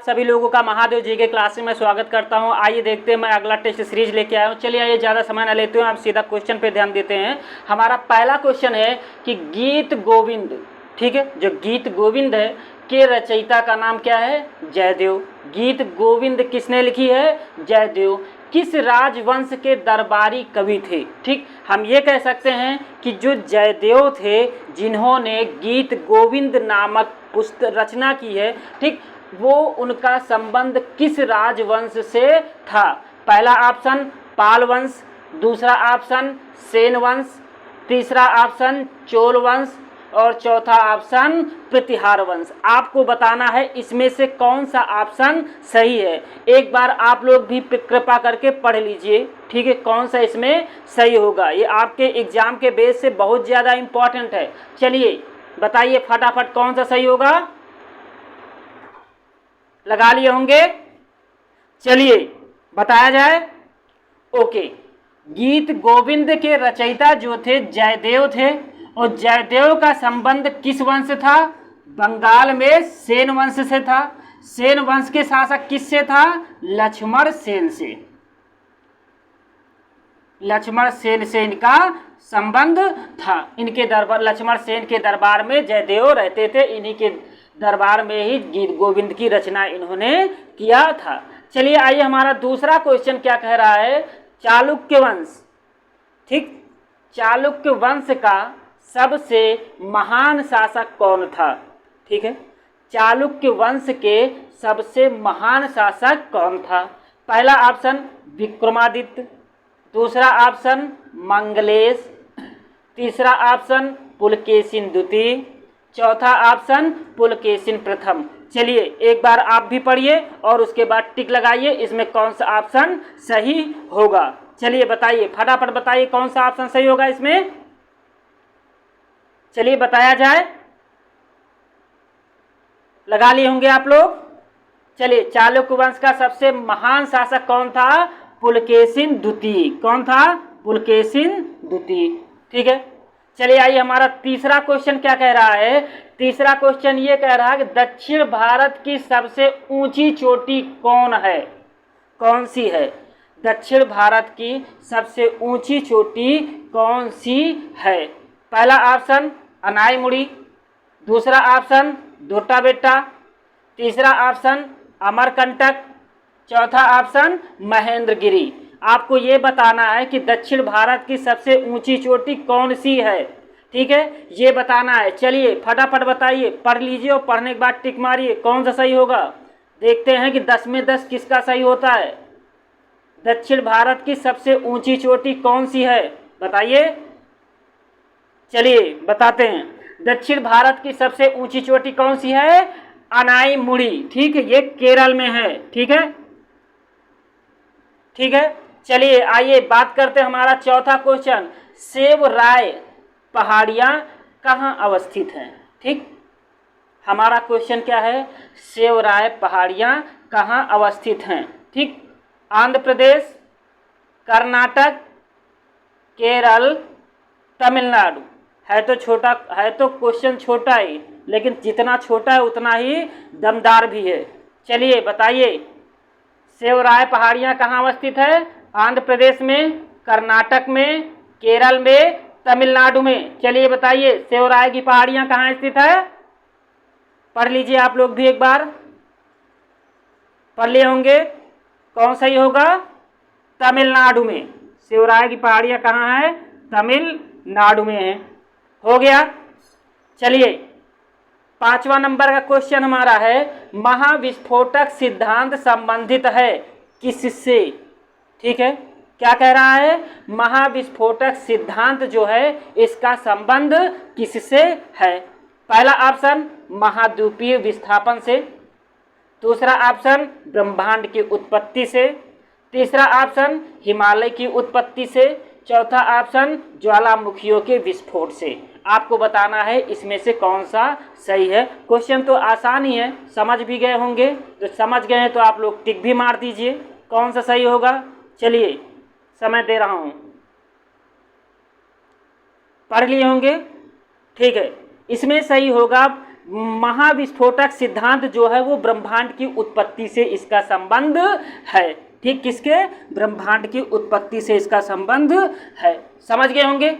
सभी लोगों का महादेव जी के क्लास में मैं स्वागत करता हूं। आइए देखते हैं मैं अगला टेस्ट सीरीज लेके आया हूं। चलिए आइए ज़्यादा समय न लेते हुए आप सीधा क्वेश्चन पे ध्यान देते हैं। हमारा पहला क्वेश्चन है कि गीत गोविंद, ठीक है, जो गीत गोविंद है के रचयिता का नाम क्या है? जयदेव। गीत गोविंद किसने लिखी है? जयदेव। किस राजवंश के दरबारी कवि थे? ठीक, हम ये कह सकते हैं कि जो जयदेव थे जिन्होंने गीत गोविंद नामक पुस्तक रचना की है, ठीक, वो उनका संबंध किस राजवंश से था? पहला ऑप्शन पाल वंश, दूसरा ऑप्शन सेन वंश, तीसरा ऑप्शन चोल वंश और चौथा ऑप्शन प्रतिहार वंश। आपको बताना है इसमें से कौन सा ऑप्शन सही है। एक बार आप लोग भी कृपा करके पढ़ लीजिए, ठीक है, कौन सा इसमें सही होगा। ये आपके एग्जाम के बेस से बहुत ज़्यादा इम्पॉर्टेंट है। चलिए बताइए फटाफट कौन सा सही होगा। लगा लिए होंगे, चलिए बताया जाए। ओके, गीत गोविंद के रचयिता जो थे जयदेव थे और जयदेव का संबंध किस वंश से था? बंगाल में सेन वंश से था। सेन वंश के शासक किससे था? लक्ष्मण सेन से। लक्ष्मण सेन से इनका संबंध था। इनके दरबार, लक्ष्मण सेन के दरबार में जयदेव रहते थे। इन्हीं के दरबार में ही गीत गोविंद की रचना इन्होंने किया था। चलिए आइए हमारा दूसरा क्वेश्चन क्या कह रहा है। चालुक्य वंश, ठीक, चालुक्य वंश का सबसे महान शासक कौन था? ठीक है, चालुक्य वंश के सबसे महान शासक कौन था? पहला ऑप्शन विक्रमादित्य, दूसरा ऑप्शन मंगलेश, तीसरा ऑप्शन पुलकेशिन द्वितीय, चौथा ऑप्शन पुलकेशिन प्रथम। चलिए एक बार आप भी पढ़िए और उसके बाद टिक लगाइए इसमें कौन सा ऑप्शन सही होगा। चलिए बताइए फटाफट बताइए कौन सा ऑप्शन सही होगा इसमें। चलिए बताया जाए। लगा लिए होंगे आप लोग। चलिए, चालुक्य वंश का सबसे महान शासक कौन था? पुलकेशिन द्वितीय। कौन था? पुलकेशिन द्वितीय। ठीक है, चलिए आइए हमारा तीसरा क्वेश्चन क्या कह रहा है। तीसरा क्वेश्चन ये कह रहा है कि दक्षिण भारत की सबसे ऊंची चोटी कौन है? कौन सी है? दक्षिण भारत की सबसे ऊंची चोटी कौन सी है? पहला ऑप्शन अनाईमुड़ी, दूसरा ऑप्शन दोट्टाबेट्टा, तीसरा ऑप्शन अमरकंटक, चौथा ऑप्शन महेंद्रगिरी। आपको ये बताना है कि दक्षिण भारत की सबसे ऊंची चोटी कौन सी है, ठीक है, ये बताना है। चलिए फटाफट बताइए, पढ़ लीजिए और पढ़ने के बाद टिक मारिए कौन सा सही होगा। देखते हैं कि 10 में 10 किसका सही होता है। दक्षिण भारत की सबसे ऊंची चोटी कौन सी है बताइए। चलिए बताते हैं, दक्षिण भारत की सबसे ऊंची चोटी कौन सी है? अनाईमुड़ी, ठीक है, ये केरल में है। ठीक है, ठीक है, चलिए आइए बात करते हैं हमारा चौथा क्वेश्चन। सेवराय पहाड़ियाँ कहाँ अवस्थित हैं? ठीक, हमारा क्वेश्चन क्या है? सेवराय पहाड़ियाँ कहाँ अवस्थित हैं? ठीक, आंध्र प्रदेश, कर्नाटक, केरल, तमिलनाडु। है तो छोटा, है तो क्वेश्चन छोटा ही, लेकिन जितना छोटा है उतना ही दमदार भी है। चलिए बताइए, सेवराय पहाड़ियाँ कहाँ अवस्थित है? आंध्र प्रदेश में, कर्नाटक में, केरल में, तमिलनाडु में। चलिए बताइए सेवराय की पहाड़ियाँ कहाँ स्थित है? पढ़ लीजिए आप लोग भी एक बार, पढ़ लिए होंगे। कौन सही होगा? तमिलनाडु में। सेवराय की पहाड़ियाँ कहाँ है? तमिलनाडु में है। हो गया। चलिए पांचवा नंबर का क्वेश्चन हमारा है, महाविस्फोटक सिद्धांत संबंधित है किससे? ठीक है, क्या कह रहा है? महाविस्फोटक सिद्धांत जो है इसका संबंध किससे है? पहला ऑप्शन महाद्वीपीय विस्थापन से, दूसरा ऑप्शन ब्रह्मांड की उत्पत्ति से, तीसरा ऑप्शन हिमालय की उत्पत्ति से, चौथा ऑप्शन ज्वालामुखियों के विस्फोट से। आपको बताना है इसमें से कौन सा सही है। क्वेश्चन तो आसान ही है, समझ भी गए होंगे। तो समझ गए हैं तो आप लोग टिक भी मार दीजिए कौन सा सही होगा। चलिए समय दे रहा हूँ, पढ़ लिए होंगे। ठीक है, इसमें सही होगा महाविस्फोटक सिद्धांत जो है वो ब्रह्मांड की उत्पत्ति से इसका संबंध है। ठीक, किसके? ब्रह्मांड की उत्पत्ति से इसका संबंध है। समझ गए होंगे।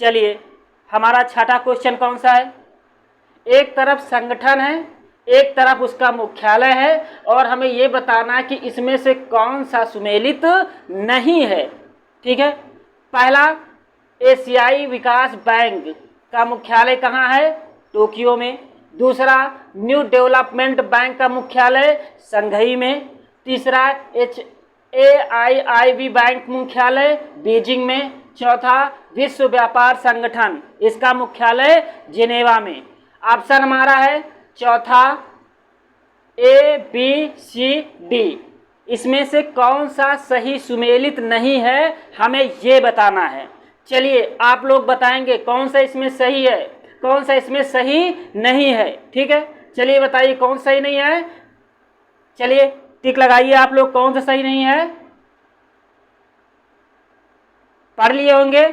चलिए, हमारा छठा क्वेश्चन कौन सा है? एक तरफ संगठन है, एक तरफ उसका मुख्यालय है, और हमें ये बताना है कि इसमें से कौन सा सुमेलित नहीं है। ठीक है, पहला, एशियाई विकास बैंक का मुख्यालय कहाँ है? टोक्यो में। दूसरा, न्यू डेवलपमेंट बैंक का मुख्यालय शंघई में। तीसरा, AIIB बैंक मुख्यालय बीजिंग में। चौथा, विश्व व्यापार संगठन, इसका मुख्यालय जिनेवा में। ऑप्शन हमारा है चौथा ABCD। इसमें से कौन सा सही सुमेलित नहीं है, हमें ये बताना है। चलिए, आप लोग बताएंगे कौन सा इसमें सही है, कौन सा इसमें सही नहीं है। ठीक है, चलिए बताइए कौन सही नहीं है। चलिए टिक लगाइए आप लोग, कौन सा सही नहीं है। पढ़ लिए होंगे।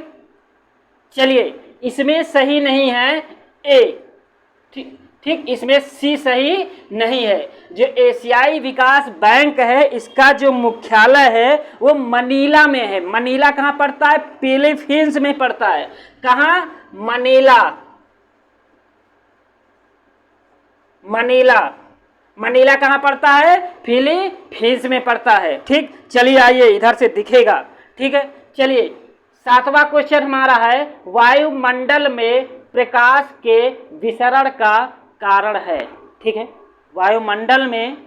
चलिए, इसमें सही नहीं है A। ठीक, इसमें C सही नहीं है। जो एशियाई विकास बैंक है, इसका जो मुख्यालय है वो मनीला में है। मनीला कहाँ पड़ता है? फिलीपींस में पड़ता है। कहाँ? मनीला। मनीला कहाँ पड़ता है? फिलीपींस में पड़ता है। ठीक, चलिए आइए इधर से दिखेगा। ठीक है, चलिए सातवां क्वेश्चन हमारा है, वायुमंडल में प्रकाश के विसरण का कारण है। ठीक है, वायुमंडल में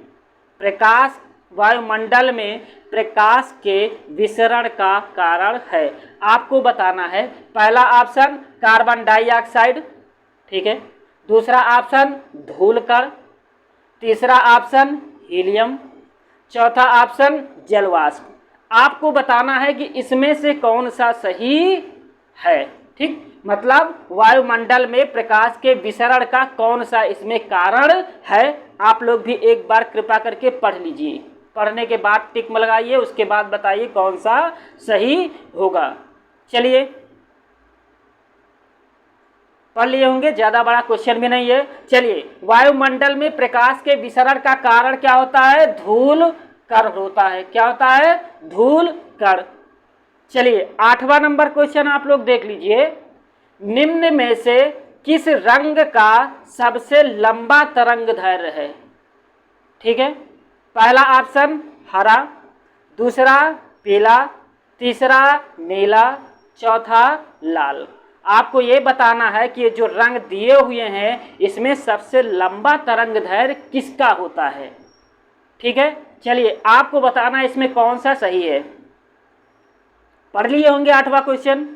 प्रकाश के विसरण का कारण है। आपको बताना है। पहला ऑप्शन कार्बन डाइऑक्साइड। ठीक है, दूसरा ऑप्शन धूलकण, तीसरा ऑप्शन हीलियम, चौथा ऑप्शन जलवाष्प। आपको बताना है कि इसमें से कौन सा सही है। ठीक, मतलब वायुमंडल में प्रकाश के विसरण का कौन सा इसमें कारण है। आप लोग भी एक बार कृपा करके पढ़ लीजिए। पढ़ने के बाद टिक लगाइए, उसके बाद बताइए कौन सा सही होगा। चलिए, पढ़ लिए होंगे, ज़्यादा बड़ा क्वेश्चन भी नहीं है। चलिए, वायुमंडल में प्रकाश के विसरण का कारण क्या होता है? धूल कण होता है। क्या होता है? धूल कण। चलिए, आठवां नंबर क्वेश्चन आप लोग देख लीजिए। निम्न में से किस रंग का सबसे लंबा तरंग दैर्घ्य है? ठीक है, पहला ऑप्शन हरा, दूसरा पीला, तीसरा नीला, चौथा लाल। आपको ये बताना है कि ये जो रंग दिए हुए हैं इसमें सबसे लंबा तरंग दैर्घ्य किसका होता है। ठीक है, चलिए आपको बताना है इसमें कौन सा सही है। पढ़ लिए होंगे आठवां क्वेश्चन।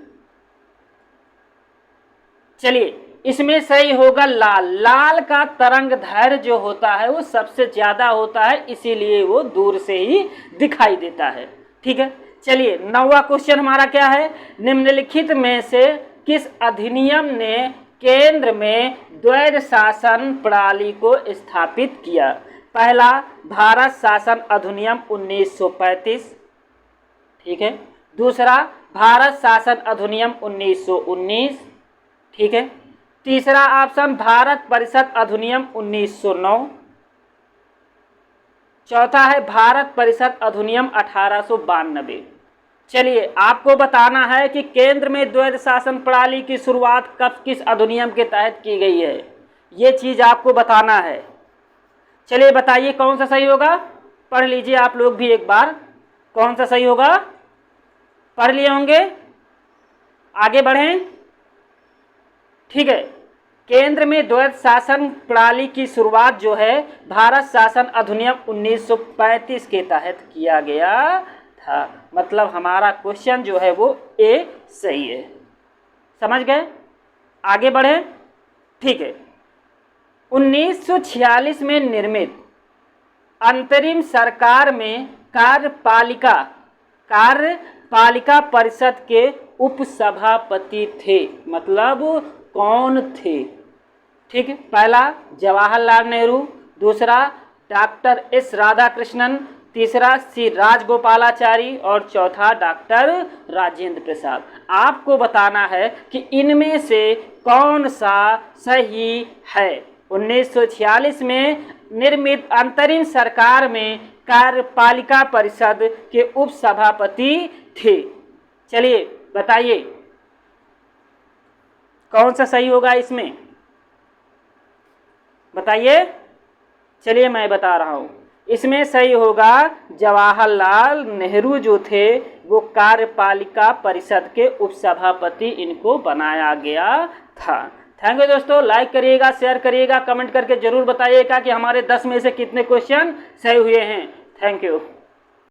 चलिए, इसमें सही होगा लाल। लाल का तरंग दैर्घ्य जो होता है वो सबसे ज्यादा होता है, इसीलिए वो दूर से ही दिखाई देता है। ठीक है, चलिए नौवां क्वेश्चन हमारा क्या है? निम्नलिखित में से किस अधिनियम ने केंद्र में द्वैध शासन प्रणाली को स्थापित किया? पहला, भारत शासन अधिनियम 1935। ठीक है, दूसरा, भारत शासन अधिनियम 1919। ठीक है, तीसरा ऑप्शन भारत परिषद अधिनियम 1909। चौथा है भारत परिषद अधिनियम 1892। चलिए, आपको बताना है कि केंद्र में द्वैध शासन प्रणाली की शुरुआत कब किस अधिनियम के तहत की गई है, ये चीज़ आपको बताना है। चलिए बताइए कौन सा सही होगा। पढ़ लीजिए आप लोग भी एक बार, कौन सा सही होगा। पढ़ लिए होंगे, आगे बढ़ें। ठीक है, केंद्र में द्वैध शासन प्रणाली की शुरुआत जो है भारत शासन अधिनियम 1935 के तहत किया गया था। मतलब हमारा क्वेश्चन जो है वो ए सही है। समझ गए, आगे बढ़े। ठीक है, 1946 में निर्मित अंतरिम सरकार में कार्यपालिका परिषद के उपसभापति थे। मतलब कौन थे? ठीक है, पहला जवाहरलाल नेहरू, दूसरा डॉक्टर एस राधाकृष्णन, तीसरा सी राजगोपालाचारी और चौथा डॉक्टर राजेंद्र प्रसाद। आपको बताना है कि इनमें से कौन सा सही है। 1946 में निर्मित अंतरिम सरकार में कार्यपालिका परिषद के उपसभापति थे। चलिए बताइए कौन सा सही होगा इसमें, बताइए। चलिए मैं बता रहा हूँ, इसमें सही होगा जवाहरलाल नेहरू जो थे वो कार्यपालिका परिषद के उपसभापति इनको बनाया गया था। थैंक यू दोस्तों, लाइक करिएगा, शेयर करिएगा, कमेंट करके जरूर बताइएगा कि हमारे 10 में से कितने क्वेश्चन सही हुए हैं। Thank you.